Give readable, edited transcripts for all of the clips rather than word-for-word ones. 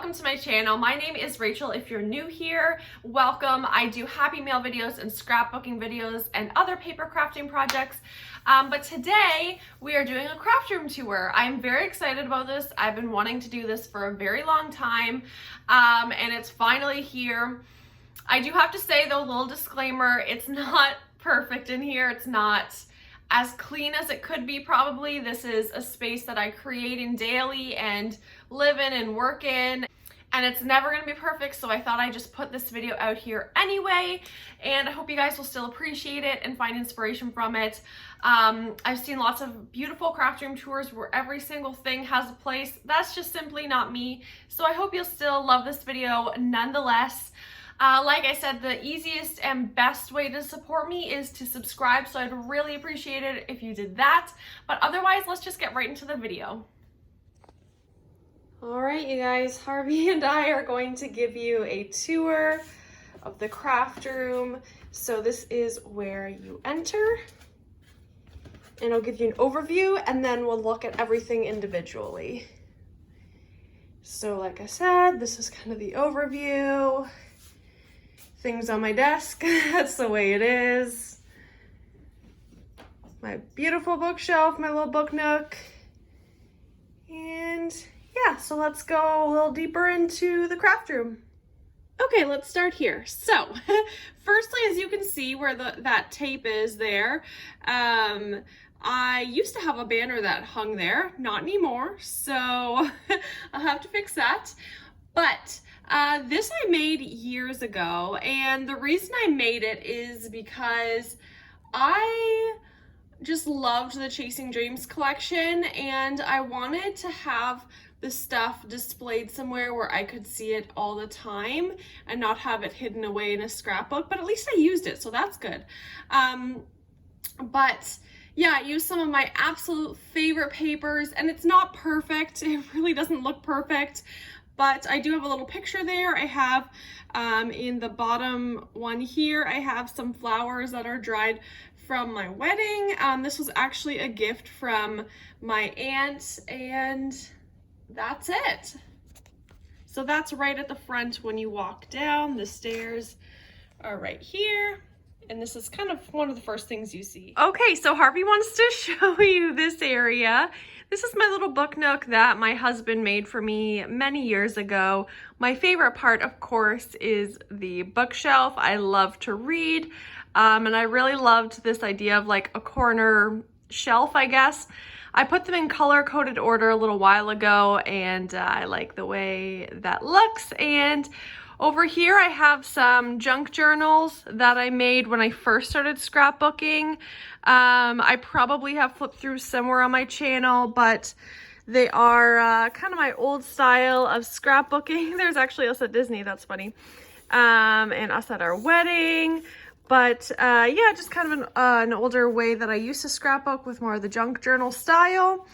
welcome to my channel. My name is Rachel. If you're new here, welcome. I do happy mail videos and scrapbooking videos and other paper crafting projects. But today we are doing a craft room tour. I'm very excited about this. I've been wanting to do this for a very long time, and it's finally here. I do have to say though, little disclaimer, it's not perfect in here. It's not as clean as it could be probably. This is a space that I create in daily and live in and work in, and it's never gonna be perfect, so I thought I'd just put this video out here anyway, and I hope you guys will still appreciate it and find inspiration from it. I've seen lots of beautiful craft room tours where every single thing has a place. That's just simply not me, so I hope you'll still love this video nonetheless. Like I said, the easiest and best way to support me is to subscribe, so I'd really appreciate it if you did that. But otherwise, let's just get right into the video. All right, you guys, Harvey and I are going to give you a tour of the craft room. So this is where you enter, and I'll give you an overview, and then we'll look at everything individually. So like I said, this is kind of the overview. Things on my desk, that's the way it is. My beautiful bookshelf, my little book nook. And yeah, so let's go a little deeper into the craft room. Okay, let's start here. So, firstly, as you can see where that tape is there, I used to have a banner that hung there, not anymore, so I'll have to fix that. But this I made years ago, and the reason I made it is because I just loved the Chasing Dreams collection, and I wanted to have the stuff displayed somewhere where I could see it all the time and not have it hidden away in a scrapbook, but at least I used it, so that's good. But yeah, I used some of my absolute favorite papers, and it's not perfect. It really doesn't look perfect. But I do have a little picture there. I have in the bottom one here, I have some flowers that are dried from my wedding. This was actually a gift from my aunt, and that's it. So that's right at the front when you walk down. The stairs are right here. And this is kind of one of the first things you see. Okay, so Harvey wants to show you this area. This is my little book nook that my husband made for me many years ago. My favorite part, of course, is the bookshelf. I love to read, and I really loved this idea of like a corner shelf, I guess. I put them in color-coded order a little while ago, and I like the way that looks. And over here I have some junk journals that I made when I first started scrapbooking. I probably have flipped through somewhere on my channel, but they are kind of my old style of scrapbooking. There's actually us at Disney, that's funny, and us at our wedding. But yeah, just kind of an older way that I used to scrapbook with more of the junk journal style.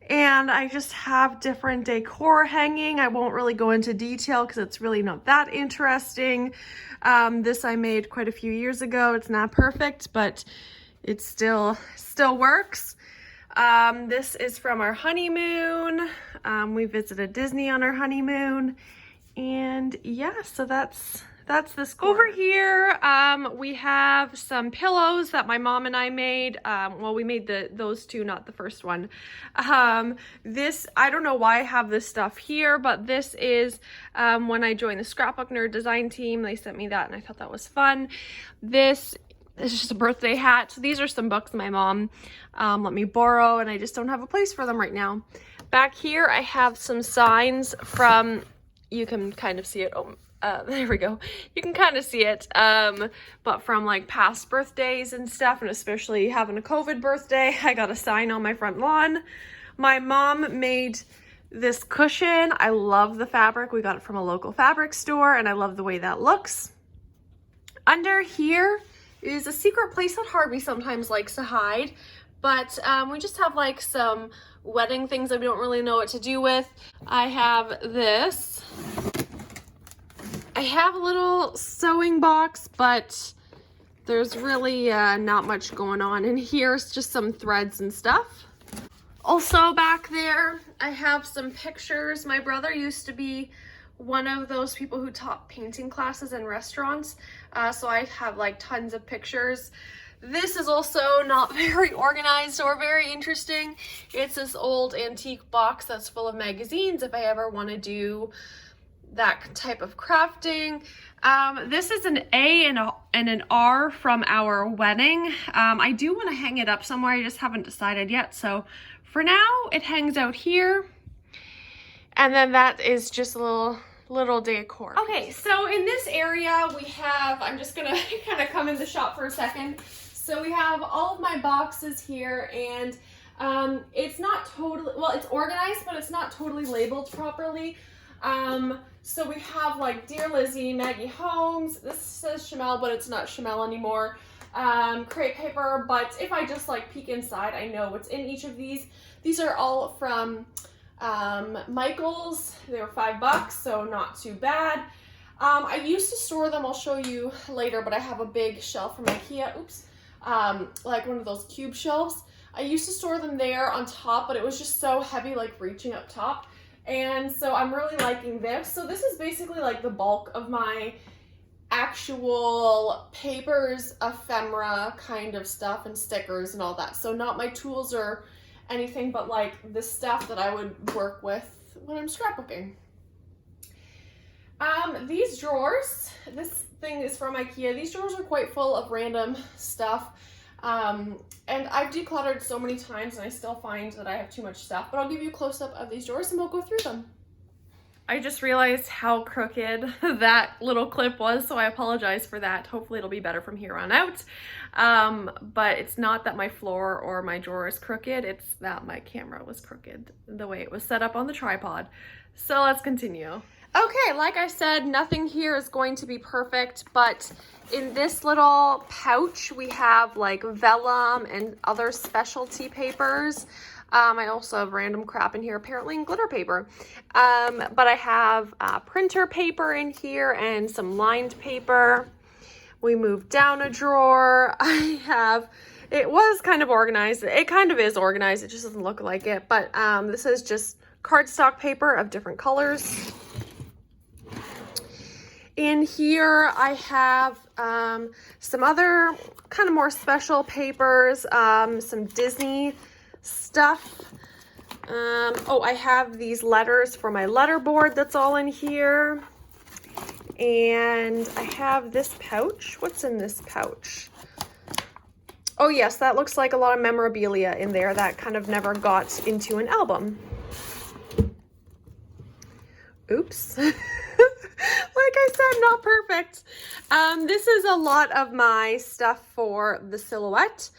And I just have different decor hanging. I won't really go into detail because it's really not that interesting. This I made quite a few years ago. It's not perfect, but it still works. This is from our honeymoon. We visited Disney on our honeymoon. And yeah, so that's this corner. Over here, we have some pillows that my mom and I made. Well, we made those two, not the first one. This, I don't know why I have this stuff here, but this is when I joined the Scrapbook Nerd design team. They sent me that, and I thought that was fun. This is just a birthday hat. So these are some books my mom let me borrow, and I just don't have a place for them right now. Back here, I have some signs from, you can kind of see it. There we go. You can kind of see it, but from like past birthdays and stuff, and especially having a COVID birthday, I got a sign on my front lawn. My mom made this cushion. I love the fabric. We got it from a local fabric store, and I love the way that looks. Under here is a secret place that Harvey sometimes likes to hide, but we just have like some wedding things that we don't really know what to do with. I have this. I have a little sewing box, but there's really not much going on in here. It's just some threads and stuff. Also back there, I have some pictures. My brother used to be one of those people who taught painting classes in restaurants, so I have like tons of pictures. This is also not very organized or very interesting. It's this old antique box that's full of magazines if I ever want to do that type of crafting. This is an A and an R from our wedding. I do want to hang it up somewhere, I just haven't decided yet. So for now, it hangs out here. And then that is just a little decor. Okay, so in this area we have, I'm just gonna kind of come in the shop for a second. So we have all of my boxes here, and it's not totally, well, it's organized, but it's not totally labeled properly. So we have like Dear Lizzie, Maggie Holmes, this says Chamel, but it's not Chamel anymore. Crepe paper, but if I just like peek inside, I know what's in each of these. These are all from Michael's. They were $5, so not too bad. I used to store them, I'll show you later, but I have a big shelf from IKEA, oops, like one of those cube shelves. I used to store them there on top, but it was just so heavy, like reaching up top. And so I'm really liking this. So this is basically like the bulk of my actual papers, ephemera kind of stuff, and stickers and all that. So not my tools or anything, but like the stuff that I would work with when I'm scrapbooking. These drawers, this thing is from IKEA. These drawers are quite full of random stuff. And I've decluttered so many times and I still find that I have too much stuff, but I'll give you a close-up of these drawers and we'll go through them. I just realized how crooked that little clip was, so I apologize for that. Hopefully it'll be better from here on out. But it's not that my floor or my drawer is crooked, it's that my camera was crooked, the way it was set up on the tripod. So let's continue. Okay, like I said, nothing here is going to be perfect, but in this little pouch, we have like vellum and other specialty papers. I also have random crap in here, apparently in glitter paper. But I have printer paper in here and some lined paper. We moved down a drawer. I have, it was kind of organized. It kind of is organized, it just doesn't look like it. But this is just cardstock paper of different colors. In here, I have some other kind of more special papers, some Disney stuff. Oh, I have these letters for my letterboard that's all in here. And I have this pouch. What's in this pouch? Oh yes, that looks like a lot of memorabilia in there that kind of never got into an album. Oops. Like I said, not perfect. This is a lot of my stuff for the silhouette.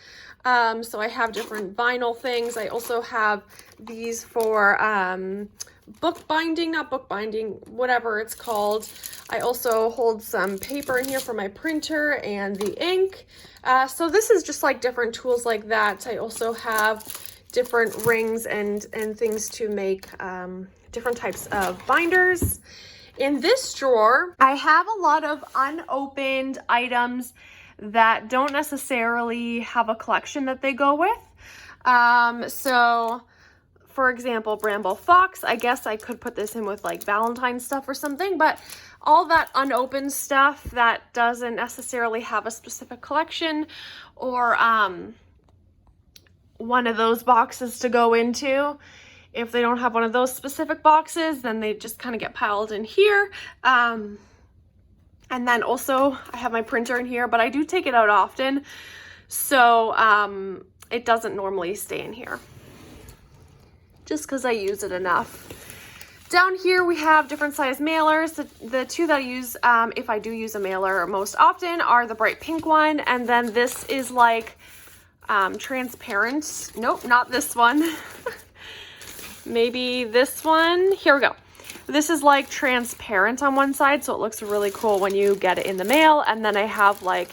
So I have different vinyl things. I also have these for bookbinding, not bookbinding, whatever it's called. I also hold some paper in here for my printer and the ink. So this is just like different tools like that. I also have different rings and things to make different types of binders. In this drawer, I have a lot of unopened items that don't necessarily have a collection that they go with. So, for example, Bramble Fox, I guess I could put this in with like Valentine's stuff or something, but all that unopened stuff that doesn't necessarily have a specific collection or one of those boxes to go into. If they don't have one of those specific boxes, then they just kind of get piled in here. And then also I have my printer in here, but I do take it out often. So it doesn't normally stay in here just because I use it enough. Down here we have different size mailers. The two that I use, if I do use a mailer most often, are the bright pink one. And then this is like transparent. Nope, not this one. Maybe this one. Here we go. This is like transparent on one side, so it looks really cool when you get it in the mail. And then I have like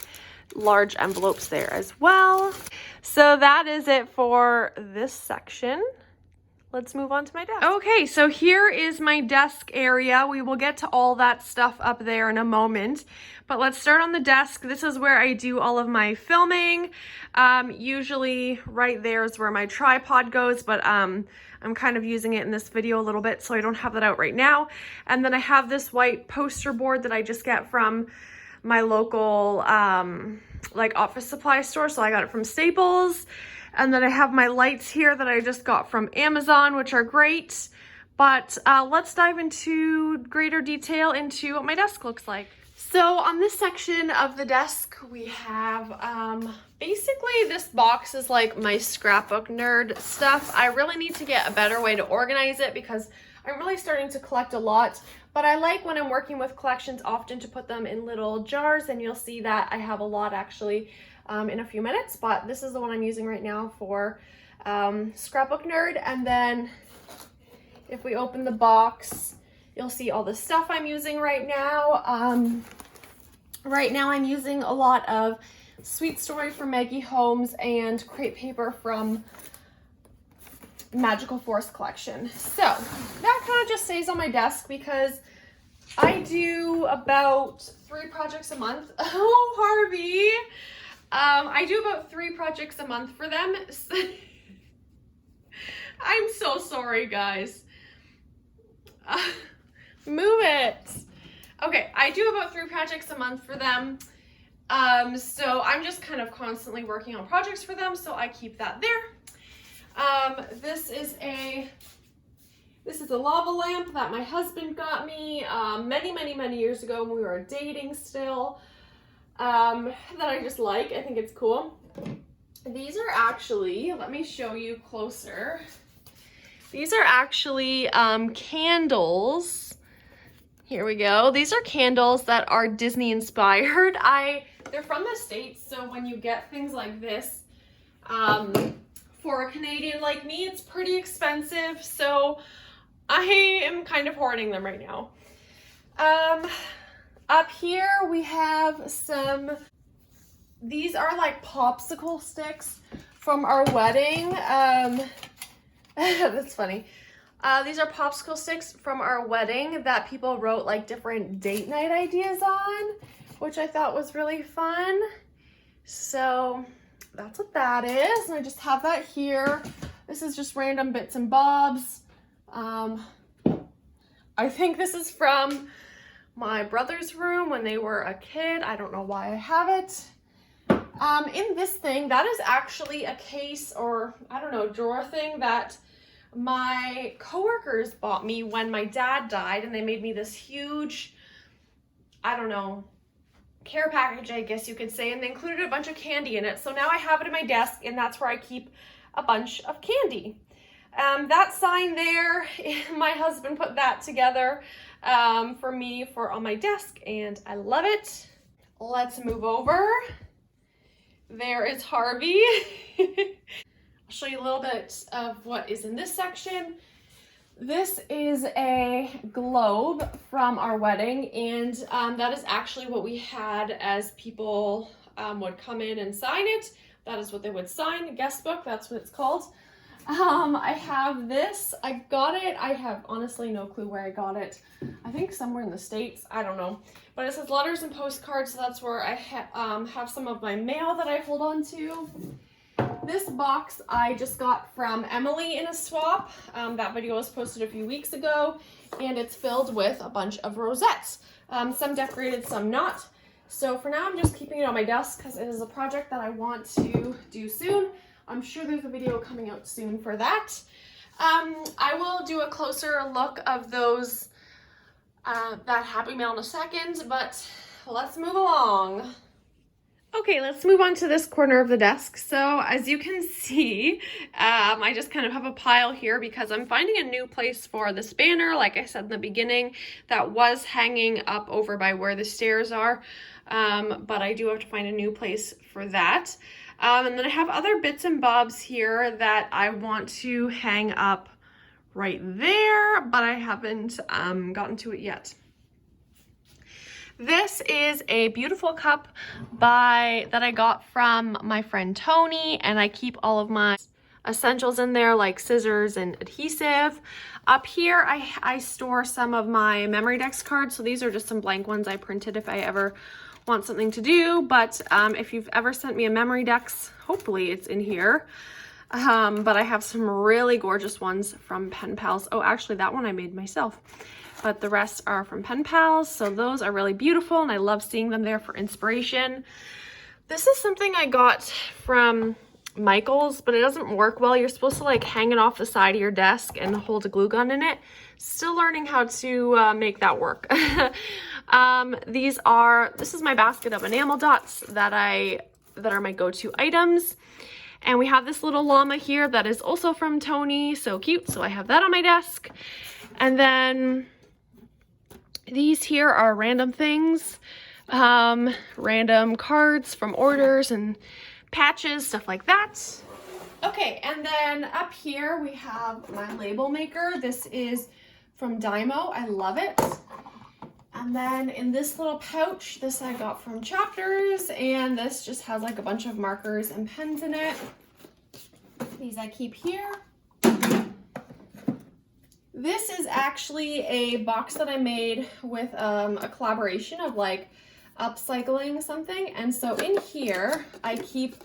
large envelopes there as well. So that is it for this section. let's move on to my desk. Okay, so here is my desk area. We will get to all that stuff up there in a moment, but let's start on the desk. This is where I do all of my filming. Usually right there is where my tripod goes, but I'm kind of using it in this video a little bit, so I don't have that out right now. And then I have this white poster board that I just get from my local like office supply store, so I got it from Staples. And then I have my lights here that I just got from Amazon, which are great. But let's dive into greater detail into what my desk looks like. So on this section of the desk, we have basically this box is like my scrapbook nerd stuff. I really need to get a better way to organize it because I'm really starting to collect a lot. But I like when I'm working with collections often to put them in little jars, and you'll see that I have a lot actually in a few minutes, but this is the one I'm using right now for Scrapbook Nerd. And then if we open the box, you'll see all the stuff I'm using right now. Right now I'm using a lot of Sweet Story from Maggie Holmes and crepe paper from Magical Forest Collection. So that kind of just stays on my desk because I do about 3 projects a month. Oh, Harvey! I do about 3 projects a month for them. I'm so sorry, guys. Move it. Okay, I do about 3 projects a month for them. So I'm just kind of constantly working on projects for them, so I keep that there. This is a lava lamp that my husband got me many years ago when we were dating still. That I just like. I think it's cool. These are actually, let me show you closer. These are actually candles. Here we go. These are candles that are Disney inspired. They're from the States, so when you get things like this, for a Canadian like me, it's pretty expensive, so I am kind of hoarding them right now. Up here we have these are like popsicle sticks from our wedding. That's funny. These are popsicle sticks from our wedding that people wrote like different date night ideas on, which I thought was really fun. So that's what that is. And I just have that here. This is just random bits and bobs. I think this is from my brother's room when they were a kid. I don't know why I have it. In this thing, that is actually a case or, I don't know, drawer thing that my coworkers bought me when my dad died, and they made me this huge, I don't know, care package, I guess you could say, and they included a bunch of candy in it. So now I have it in my desk, and that's where I keep a bunch of candy. That sign there, my husband put that together for me on my desk, and I love it. Let's move over. There is Harvey. I'll show you a little bit of what is in this section. This is a globe from our wedding, and that is actually what we had as people would come in and sign it. That is what they would sign, guest book, that's what it's called. I have this, I got it, I have honestly no clue where I got it. I think somewhere in the States, I don't know. But it says letters and postcards, so that's where I have some of my mail that I hold on to. This box I just got from Emily in a swap. That video was posted a few weeks ago, and it's filled with a bunch of rosettes. Some decorated, some not. So for now, I'm just keeping it on my desk because it is a project that I want to do soon. I'm sure there's a video coming out soon for that. I will do a closer look of those, that Happy Mail in a second, but let's move along. Okay, let's move on to this corner of the desk. So as you can see, I just kind of have a pile here because I'm finding a new place for this banner, like I said in the beginning, that was hanging up over by where the stairs are, but I do have to find a new place for that. And then I have other bits and bobs here that I want to hang up right there, but I haven't gotten to it yet. This is a beautiful cup that I got from my friend Tony, and I keep all of my essentials in there like scissors and adhesive. Up here, I store some of my memory decks cards. So these are just some blank ones I printed if I ever want something to do. But if you've ever sent me a memory decks, hopefully it's in here. But I have some really gorgeous ones from Pen Pals. Oh, actually that one I made myself. But the rest are from Pen Pals. So those are really beautiful and I love seeing them there for inspiration. This is something I got from Michael's, but it doesn't work well. You're supposed to like hang it off the side of your desk and hold a glue gun in it. Still learning how to make that work. This is my basket of enamel dots that are my go-to items. And we have this little llama here that is also from Tony. So cute. So I have that on my desk. And then these here are random things. Random cards from orders and patches, stuff like that. Okay, and then up here we have my label maker. This is from Dymo. I love it. And then in this little pouch, this I got from Chapters, and this just has like a bunch of markers and pens in it. These I keep here. This is actually a box that I made with a collaboration of like upcycling something, and so in here I keep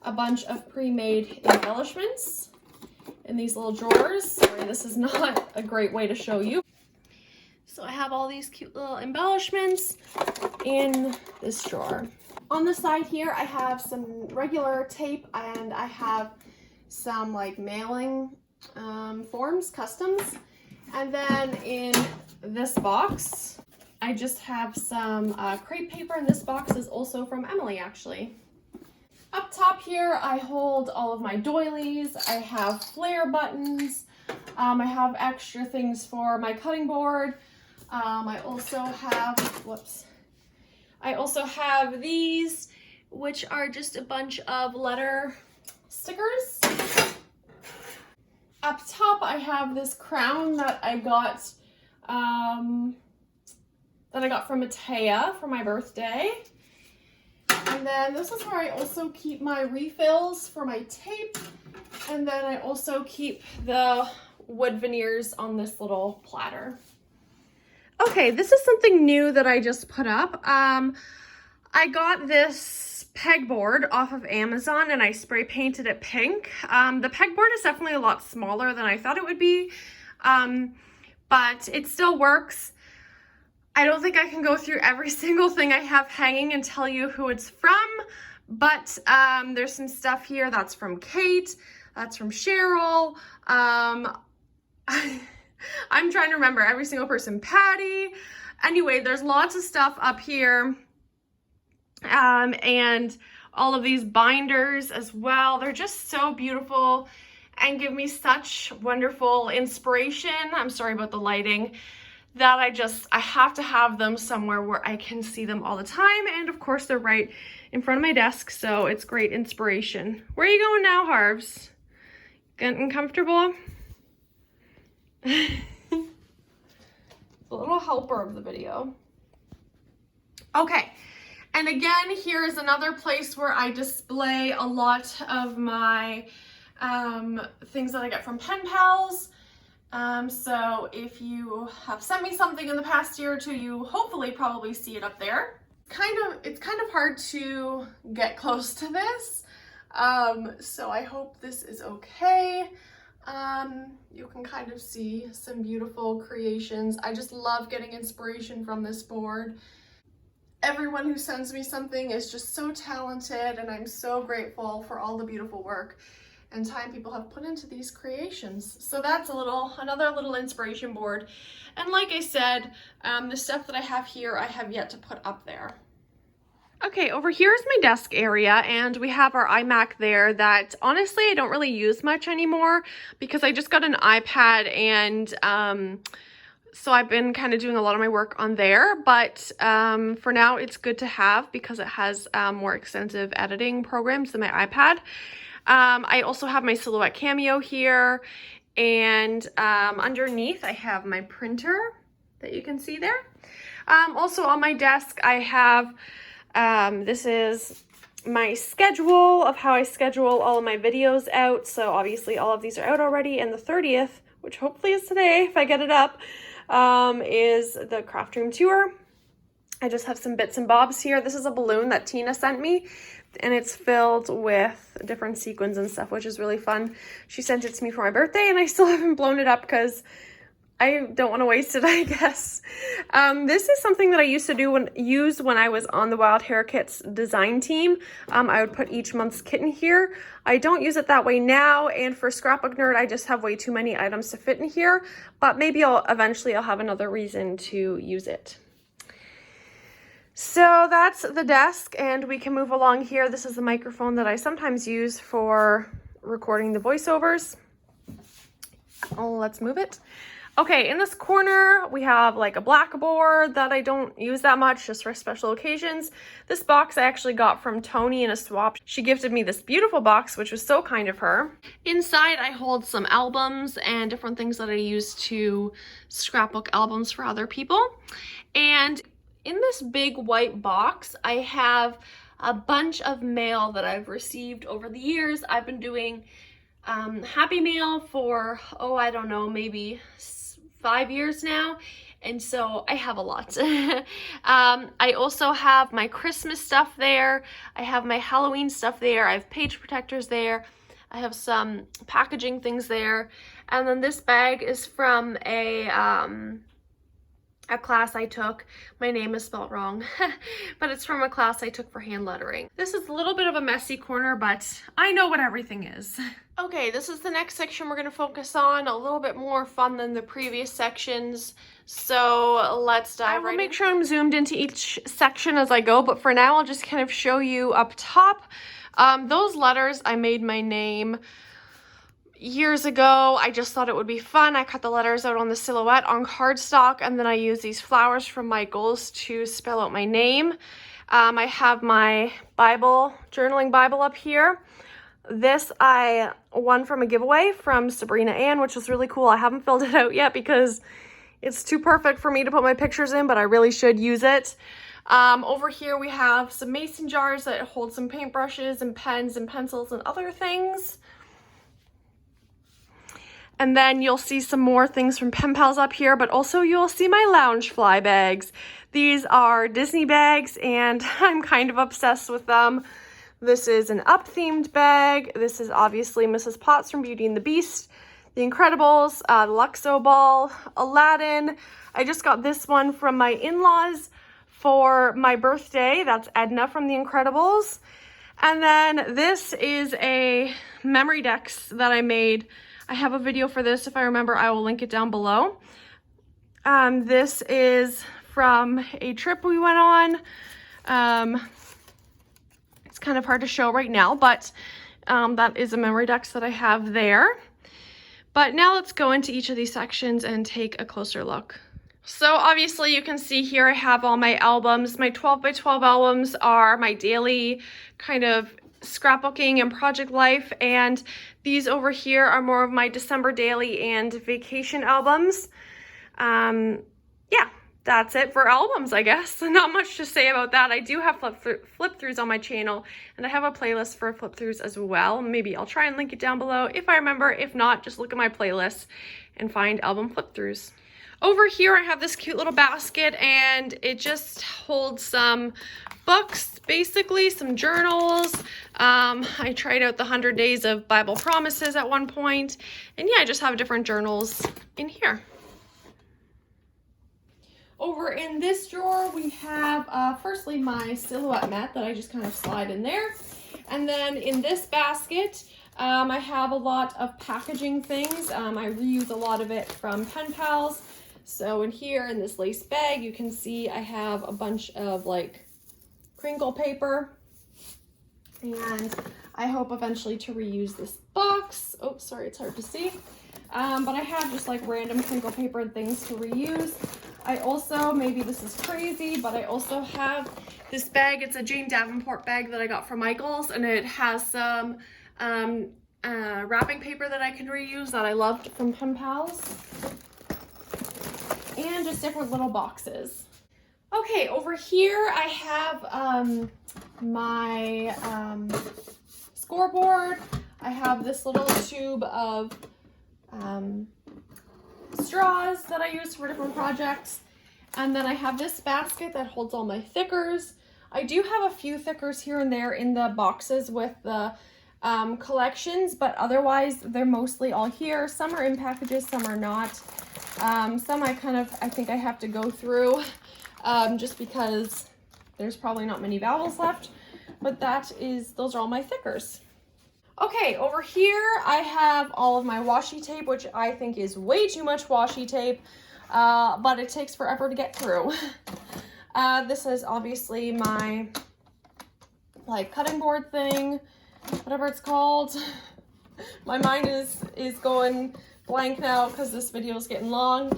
a bunch of pre-made embellishments in these little drawers. Sorry, this is not a great way to show you. So I have all these cute little embellishments in this drawer. On the side here I have some regular tape and I have some like mailing forms, customs, and then in this box I just have some crepe paper, and this box is also from Emily, actually. Up top here, I hold all of my doilies. I have flare buttons. I have extra things for my cutting board. I also have these, which are just a bunch of letter stickers. Up top, I have this crown that I got from Matea for my birthday. And then this is where I also keep my refills for my tape. And then I also keep the wood veneers on this little platter. Okay, this is something new that I just put up. I got this pegboard off of Amazon and I spray painted it pink. The pegboard is definitely a lot smaller than I thought it would be, but it still works. I don't think I can go through every single thing I have hanging and tell you who it's from, but there's some stuff here that's from Kate, that's from Cheryl. I'm trying to remember every single person. Patty. Anyway, there's lots of stuff up here. And all of these binders as well. They're just so beautiful and give me such wonderful inspiration. I'm sorry about the lighting. That I have to have them somewhere where I can see them all the time. And of course they're right in front of my desk, so it's great inspiration. Where are you going now, Harvs? Getting comfortable? The little helper of the video. Okay, and again, here is another place where I display a lot of my things that I get from Pen Pals. So if you have sent me something in the past year or two, you hopefully probably see it up there. It's kind of hard to get close to this. So I hope this is okay. You can kind of see some beautiful creations. I just love getting inspiration from this board. Everyone who sends me something is just so talented, and I'm so grateful for all the beautiful work and time people have put into these creations. So that's another little inspiration board. And like I said, the stuff that I have here, I have yet to put up there. Okay, over here is my desk area, and we have our iMac there that honestly I don't really use much anymore because I just got an iPad, and so I've been kind of doing a lot of my work on there, but for now it's good to have because it has more extensive editing programs than my iPad. I also have my Silhouette Cameo here, and underneath I have my printer that you can see there. Also on my desk I have, this is my schedule of how I schedule all of my videos out. So obviously all of these are out already, and the 30th, which hopefully is today if I get it up, is the craft room tour. I just have some bits and bobs here. This is a balloon that Tina sent me, and it's filled with different sequins and stuff, which is really fun. She sent it to me for my birthday, and I still haven't blown it up because I don't want to waste it, I guess. This is something that I used to use when I was on the Wild Hair Kits design team. I would put each month's kit in here. I don't use it that way now, and for Scrapbook Nerd, I just have way too many items to fit in here, but maybe eventually I'll have another reason to use it. So that's the desk, and we can move along here. This is the microphone that I sometimes use for recording the voiceovers. Oh, let's move it. Okay, in this corner, we have like a blackboard that I don't use that much, just for special occasions. This box I actually got from Tony in a swap. She gifted me this beautiful box, which was so kind of her. Inside, I hold some albums and different things that I use to scrapbook albums for other people. And in this big white box, I have a bunch of mail that I've received over the years. I've been doing Happy Mail for, I don't know, maybe 5 years now, and so I have a lot. I also have my Christmas stuff there. I have my Halloween stuff there. I have page protectors there. I have some packaging things there. And then this bag is from a class I took. My name is spelled wrong, but it's from a class I took for hand lettering. This is a little bit of a messy corner, but I know what everything is. Okay, this is the next section we're going to focus on. A little bit more fun than the previous sections. So let's dive right in. I will make sure I'm zoomed into each section as I go, but for now I'll just kind of show you up top. Those letters, I made my name years ago. I just thought it would be fun. I cut the letters out on the silhouette on cardstock, and then I use these flowers from Michael's to spell out my name. I have my Bible, journaling Bible up here. This I won from a giveaway from Sabrina Ann, which was really cool. I haven't filled it out yet because it's too perfect for me to put my pictures in, but I really should use it. Over here we have some mason jars that hold some paintbrushes and pens and pencils and other things. And then you'll see some more things from Pen Pals up here, but also you'll see my Loungefly bags. These are Disney bags, and I'm kind of obsessed with them. This is an up-themed bag. This is obviously Mrs. Potts from Beauty and the Beast, The Incredibles, the Luxo Ball, Aladdin. I just got this one from my in-laws for my birthday. That's Edna from The Incredibles. And then this is a memory decks that I made. I have a video for this. If I remember, I will link it down below. This is from a trip we went on. It's kind of hard to show right now, but that is a memory decks that I have there. But now let's go into each of these sections and take a closer look. So obviously you can see here I have all my albums. My 12 by 12 albums are my daily kind of scrapbooking and project life, and these over here are more of my December daily and vacation albums. Yeah, that's it for albums, I guess. Not much to say about that. I do have flip throughs on my channel, and I have a playlist for flip throughs as well. Maybe I'll try and link it down below if I remember. If not, just look at my playlist and find album flip throughs. Over here I have this cute little basket, and it just holds some books, basically some journals. I tried out the 100 Days of Bible Promises at one point, and yeah, I just have different journals in here. Over in this drawer we have firstly my silhouette mat that I just kind of slide in there, and then in this basket I have a lot of packaging things. I reuse a lot of it from Pen Pals. So in here, in this lace bag, you can see I have a bunch of like crinkle paper, and I hope eventually to reuse this box. Oh, sorry, it's hard to see. But I have just like random crinkle paper and things to reuse. I also, maybe this is crazy, but I also have this bag. It's a Jane Davenport bag that I got from Michael's, and it has some wrapping paper that I can reuse that I loved from Pen Pals. And just different little boxes. Okay, over here I have my scoreboard. I have this little tube of straws that I use for different projects. And then I have this basket that holds all my thickers. I do have a few thickers here and there in the boxes with the collections, but otherwise they're mostly all here. Some are in packages, some are not. Some I think I have to go through just because there's probably not many vowels left, but those are all my thickers. Okay, over here I have all of my washi tape, which I think is way too much washi tape, but it takes forever to get through. This is obviously my cutting board thing, whatever it's called. My mind is going blank now because this video is getting long.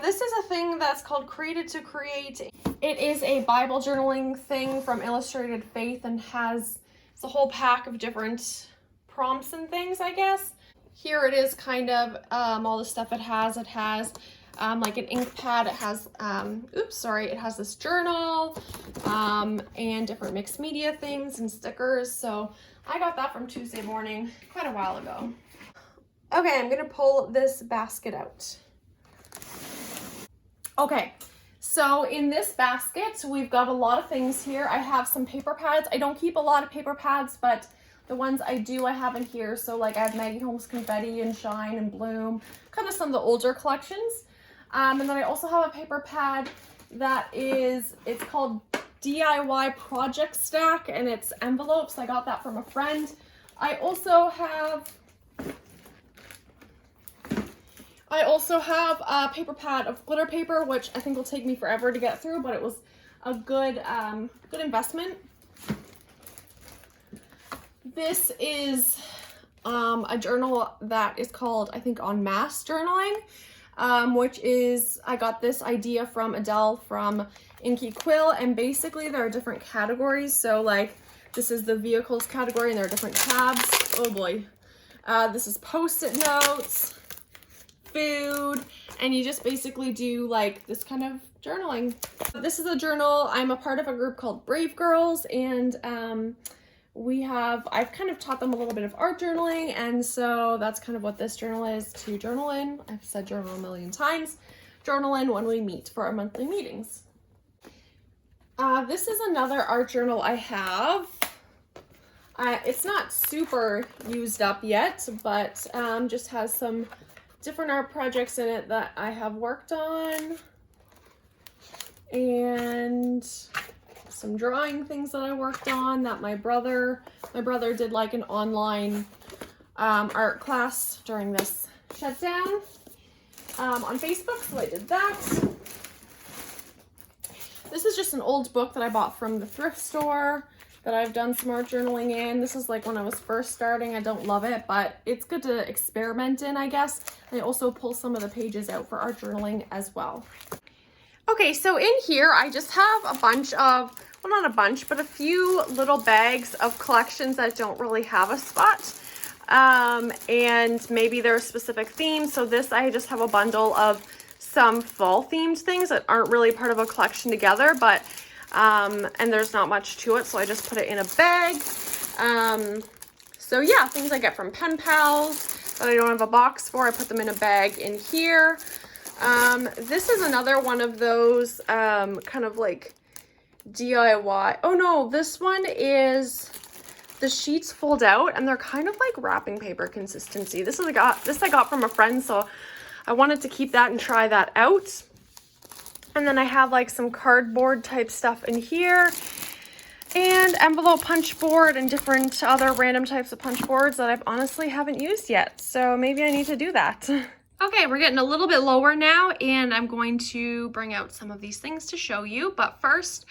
This is a thing that's called Created to Create. It is a Bible journaling thing from Illustrated Faith and it's a whole pack of different prompts and things, I guess. Here it is kind of all the stuff it has. It has like an ink pad. It has, it has this journal and different mixed media things and stickers. So I got that from Tuesday morning quite a while ago. Okay, I'm gonna pull this basket out. Okay, so in this basket, we've got a lot of things here. I have some paper pads. I don't keep a lot of paper pads, but the ones I do, I have in here. So like I have Maggie Holmes Confetti and Shine and Bloom, kind of some of the older collections. And then I also have a paper pad it's called DIY Project Stack, and it's envelopes. I got that from a friend. I also have a paper pad of glitter paper, which I think will take me forever to get through, but it was a good investment. This is a journal that is called, I think, On Mass Journaling, which is, I got this idea from Adele from Inky Quill, and basically there are different categories. So like, this is the vehicles category and there are different tabs. Oh boy. This is Post-it notes, food, and you just basically do like this kind of journaling. This is a journal. I'm a part of a group called Brave Girls, and I've kind of taught them a little bit of art journaling, and so that's kind of what this journal is, to journal in. I've said journal a million times. Journal in when we meet for our monthly meetings. This is another art journal I have. It's not super used up yet, but just has some different art projects in it that I have worked on, and some drawing things that I worked on that my brother did like an online art class during this shutdown on Facebook, so I did that. This is just an old book that I bought from the thrift store that I've done some art journaling in. This is like when I was first starting. I don't love it, but it's good to experiment in, I guess. I also pull some of the pages out for art journaling as well. Okay, so in here I just have a bunch of, well, not a bunch, but a few little bags of collections that don't really have a spot. And maybe there are specific themes. So this, I just have a bundle of some fall themed things that aren't really part of a collection together, but and there's not much to it, so I just put it in a bag. So yeah, things I get from pen pals that I don't have a box for, I put them in a bag in here. This is another one of those kind of like DIY. Oh no, this one is, the sheets fold out and they're kind of like wrapping paper consistency. This I got from a friend, so I wanted to keep that and try that out. And then I have like some cardboard type stuff in here, and envelope punch board and different other random types of punch boards that I honestly haven't used yet. So maybe I need to do that. Okay, we're getting a little bit lower now, and I'm going to bring out some of these things to show you. But first,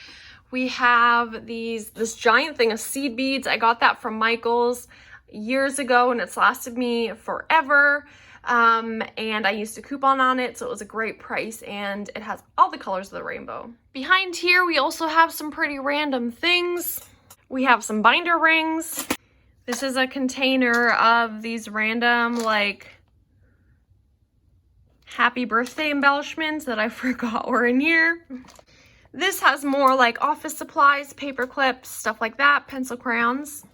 we have this giant thing of seed beads. I got that from Michael's years ago, and it's lasted me forever. And I used a coupon on it, so it was a great price, and it has all the colors of the rainbow. Behind here, we also have some pretty random things. We have some binder rings. This is a container of these random, like, happy birthday embellishments that I forgot were in here. This has more like office supplies, paper clips, stuff like that, pencil crayons.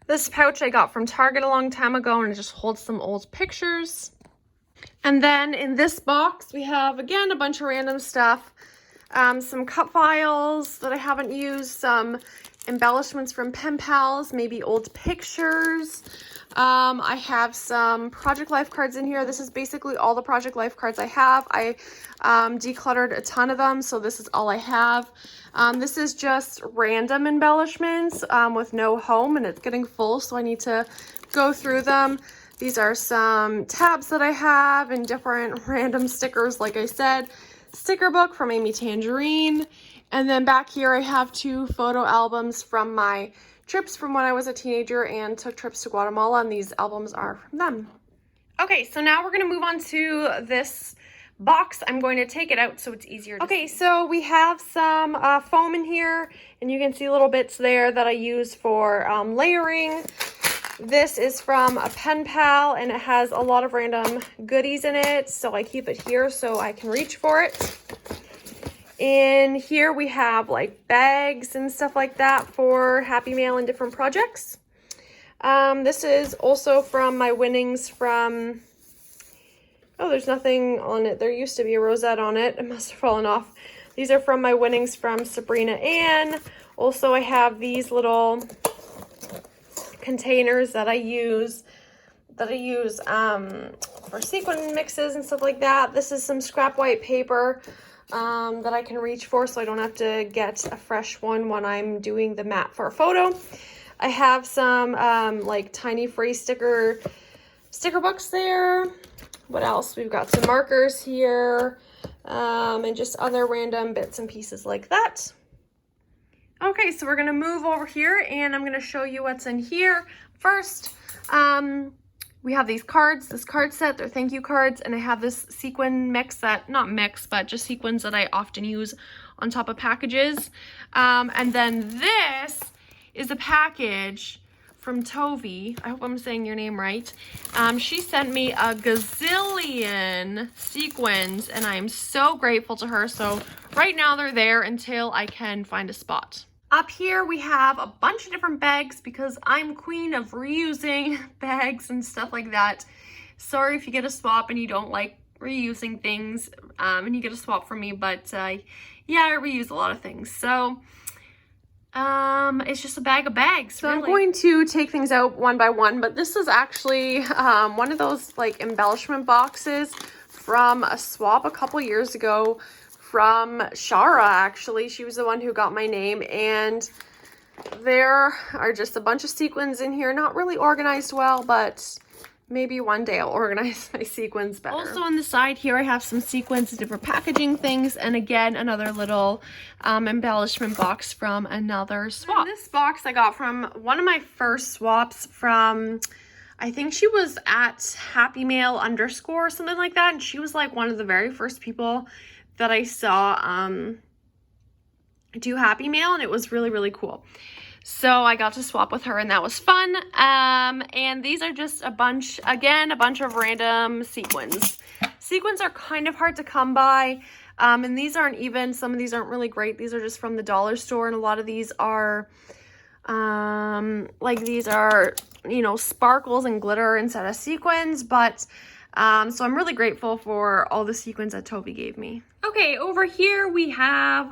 This pouch I got from Target a long time ago, and it just holds some old pictures. And then in this box, we have, again, a bunch of random stuff. Some cut files that I haven't used, some embellishments from pen pals, maybe old pictures. I have some Project Life cards in here. This is basically all the Project Life cards I have. I decluttered a ton of them, so this is all I have. This is just random embellishments with no home, and it's getting full, so I need to go through them. These are some tabs that I have and different random stickers, like I said. Sticker book from Amy Tangerine. And then back here I have 2 photo albums from my trips from when I was a teenager and took trips to Guatemala, and these albums are from them. Okay, so now we're going to move on to this box. I'm going to take it out so it's easier to see. So we have some foam in here, and you can see little bits there that I use for layering. This is from a pen pal, and it has a lot of random goodies in it, so I keep it here so I can reach for it. In here we have like bags and stuff like that for Happy Mail and different projects. This is also from my winnings from, oh, there's nothing on it. There used to be a rosette on it. It must have fallen off. These are from my winnings from Sabrina Ann. Also, I have these little containers that I use for sequin mixes and stuff like that. This is some scrap white paper that I can reach for, so I don't have to get a fresh one when I'm doing the mat for a photo. I have some like tiny phrase sticker books there. What else? We've got some markers here, and just other random bits and pieces like that. Okay, so we're gonna move over here, and I'm gonna show you what's in here. First, we have these cards, this card set, they're thank you cards, and I have this sequin mix that, not mix, but just sequins that I often use on top of packages. And then this is a package from Tovi. I hope I'm saying your name right. She sent me a gazillion sequins, and I am so grateful to her. So right now they're there until I can find a spot. Up here we have a bunch of different bags because I'm queen of reusing bags and stuff like that. Sorry if you get a swap and you don't like reusing things, and you get a swap from me, but yeah, I reuse a lot of things. So it's just a bag of bags. So really. I'm going to take things out one by one, but this is actually one of those like embellishment boxes from a swap a couple years ago from Shara. Actually, she was the one who got my name, and there are just a bunch of sequins in here, not really organized well, but maybe one day I'll organize my sequins better. Also on the side here I have some sequins and different packaging things, and again another little embellishment box from another swap. And this box I got from one of my first swaps from, I think she was at Happy Mail _ or something like that, and she was like one of the very first people that I saw do Happy Mail, and it was really, really cool. So I got to swap with her, and that was fun. And these are just a bunch of random sequins. Sequins are kind of hard to come by, and these aren't even, some of these aren't really great. These are just from the dollar store, and a lot of these are, like these are, you know, sparkles and glitter instead of sequins, but so I'm really grateful for all the sequins that Tovi gave me. Okay, over here we have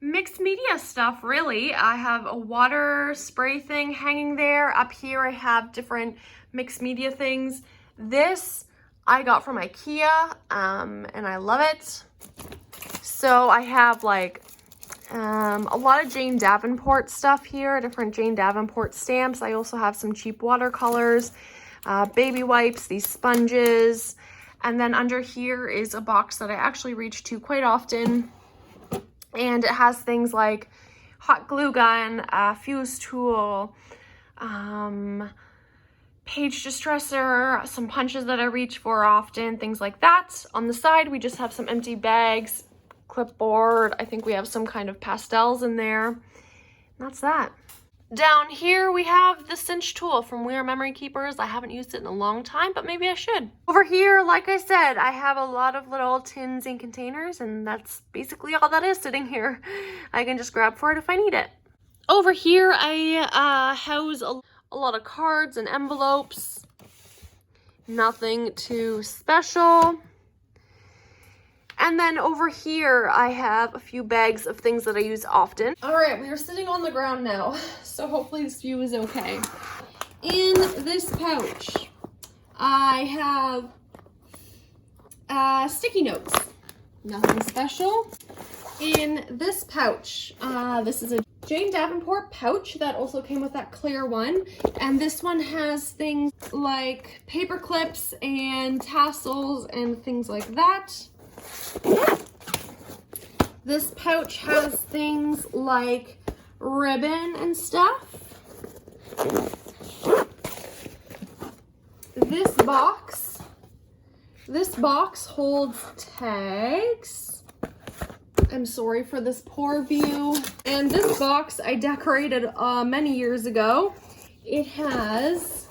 mixed media stuff, really. I have a water spray thing hanging there. Up here I have different mixed media things. This I got from IKEA, and I love it. So I have like a lot of Jane Davenport stuff here, different Jane Davenport stamps. I also have some cheap watercolors, baby wipes, these sponges, and then under here is a box that I actually reach to quite often, and it has things like hot glue gun, fuse tool, page distresser, some punches that I reach for often, things like that. On the side we just have some empty bags, clipboard, I think we have some kind of pastels in there, and that's that. Down here we have the cinch tool from We Are Memory Keepers. I haven't used it in a long time, but maybe I should. Over here, like I said, I have a lot of little tins and containers, and that's basically all that is sitting here. I can just grab for it if I need it. Over here, I house a lot of cards and envelopes. Nothing too special. And then over here, I have a few bags of things that I use often. All right, we are sitting on the ground now, so hopefully this view is okay. In this pouch, I have sticky notes. Nothing special. In this pouch, this is a Jane Davenport pouch that also came with that clear one. And this one has things like paper clips and tassels and things like that. This pouch has things like ribbon and stuff. This box holds tags. I'm sorry for this poor view. And this box I decorated many years ago. It has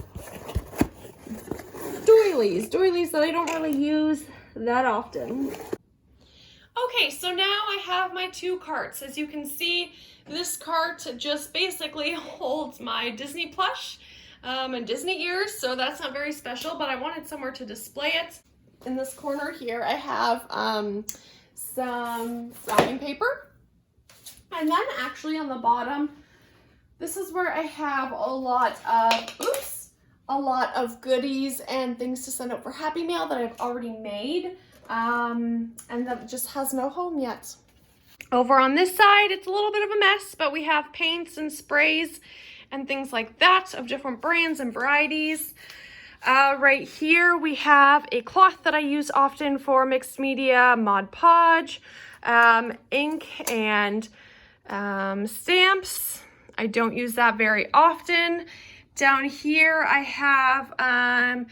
doilies that I don't really use that often. Okay, so now I have my two carts. As you can see, this cart just basically holds my Disney plush and Disney ears, so that's not very special, but I wanted somewhere to display it. In this corner here, I have some wrapping paper. And then actually on the bottom, this is where I have a lot of goodies and things to send out for Happy Mail that I've already made. And that just has no home yet. Over on this side, it's a little bit of a mess, but we have paints and sprays and things like that of different brands and varieties. Right here, we have a cloth that I use often for mixed media, Mod Podge, ink and stamps. I don't use that very often. Down here, I have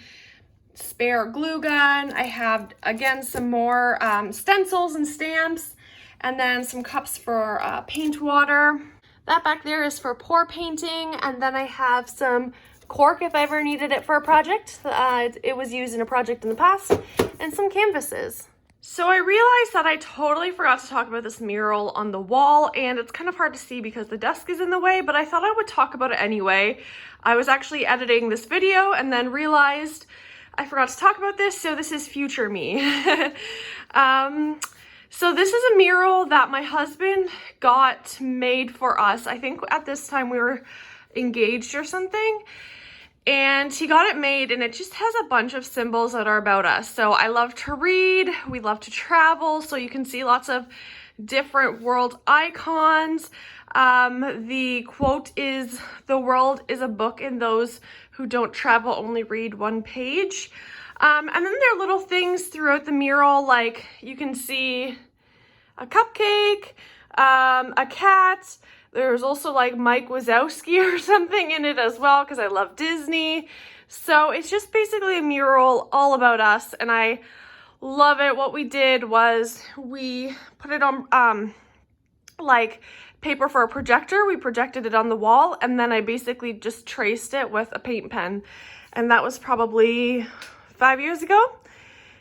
spare glue gun. I have, again, some more stencils and stamps, and then some cups for paint water. That back there is for pour painting, and then I have some cork if I ever needed it for a project. It was used in a project in the past, and some canvases. So I realized that I totally forgot to talk about this mural on the wall, and it's kind of hard to see because the desk is in the way, but I thought I would talk about it anyway. I was actually editing this video and then realized I forgot to talk about this, so this is future me. So this is a mural that my husband got made for us. I think at this time we were engaged or something. And he got it made, and it just has a bunch of symbols that are about us. So I love to read, we love to travel, so you can see lots of different world icons. The quote is, "The world is a book, and those who don't travel only read one page." And then there are little things throughout the mural, like you can see a cupcake, a cat. There's also like Mike Wazowski or something in it as well, because I love Disney. So it's just basically a mural all about us, and I love it. What we did was we put it on like paper for a projector. We projected it on the wall, and then I basically just traced it with a paint pen. And that was probably 5 years ago.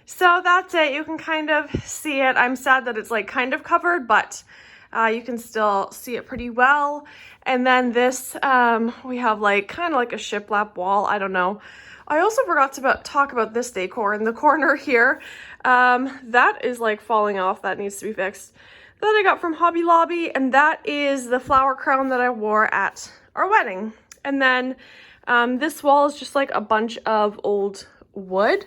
So that's it. You can kind of see it. I'm sad that it's like kind of covered, but you can still see it pretty well. And then this, we have like kind of like a shiplap wall. I don't know. I also forgot to talk about this decor in the corner here. That is like falling off. That needs to be fixed. That I got from Hobby Lobby, and that is the flower crown that I wore at our wedding. And then this wall is just like a bunch of old wood.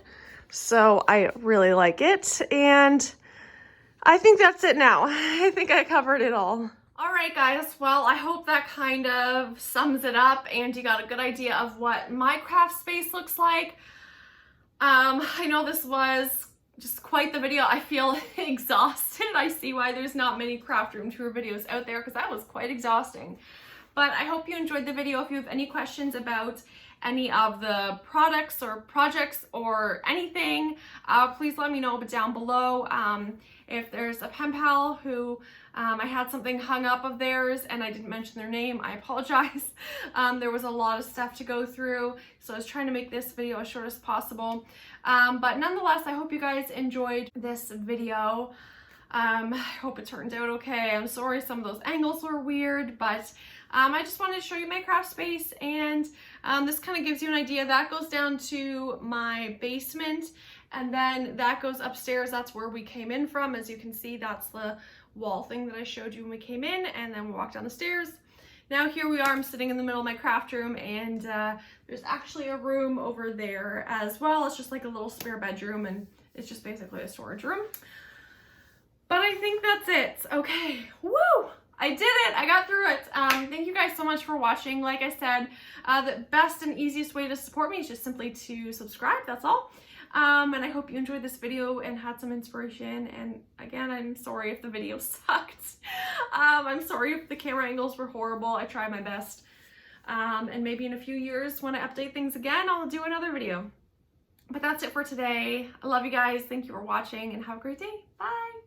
So I really like it. And I think that's it now. I think I covered it all. All right, guys. Well, I hope that kind of sums it up and you got a good idea of what my craft space looks like. I know this was just quite the video. I feel exhausted. I see why there's not many craft room tour videos out there, because that was quite exhausting. But I hope you enjoyed the video. If you have any questions about any of the products or projects or anything, please let me know down below. If there's a pen pal who I had something hung up of theirs and I didn't mention their name, I apologize. There was a lot of stuff to go through, so I was trying to make this video as short as possible. But nonetheless, I hope you guys enjoyed this video. I hope it turned out okay. I'm sorry some of those angles were weird, but I just wanted to show you my craft space, and this kind of gives you an idea. That goes down to my basement, and then that goes upstairs. That's where we came in from. As you can see, that's the wall thing that I showed you when we came in, and then we walked down the stairs. Now here we are, I'm sitting in the middle of my craft room, and there's actually a room over there as well. It's just like a little spare bedroom, and it's just basically a storage room. But I think that's it. Okay, woo! I did it, I got through it. Thank you guys so much for watching. Like I said, the best and easiest way to support me is just simply to subscribe, that's all. And I hope you enjoyed this video and had some inspiration. And again, I'm sorry if the video sucked. I'm sorry if the camera angles were horrible. I tried my best. And maybe in a few years when I update things again, I'll do another video. But that's it for today. I love you guys. Thank you for watching and have a great day. Bye.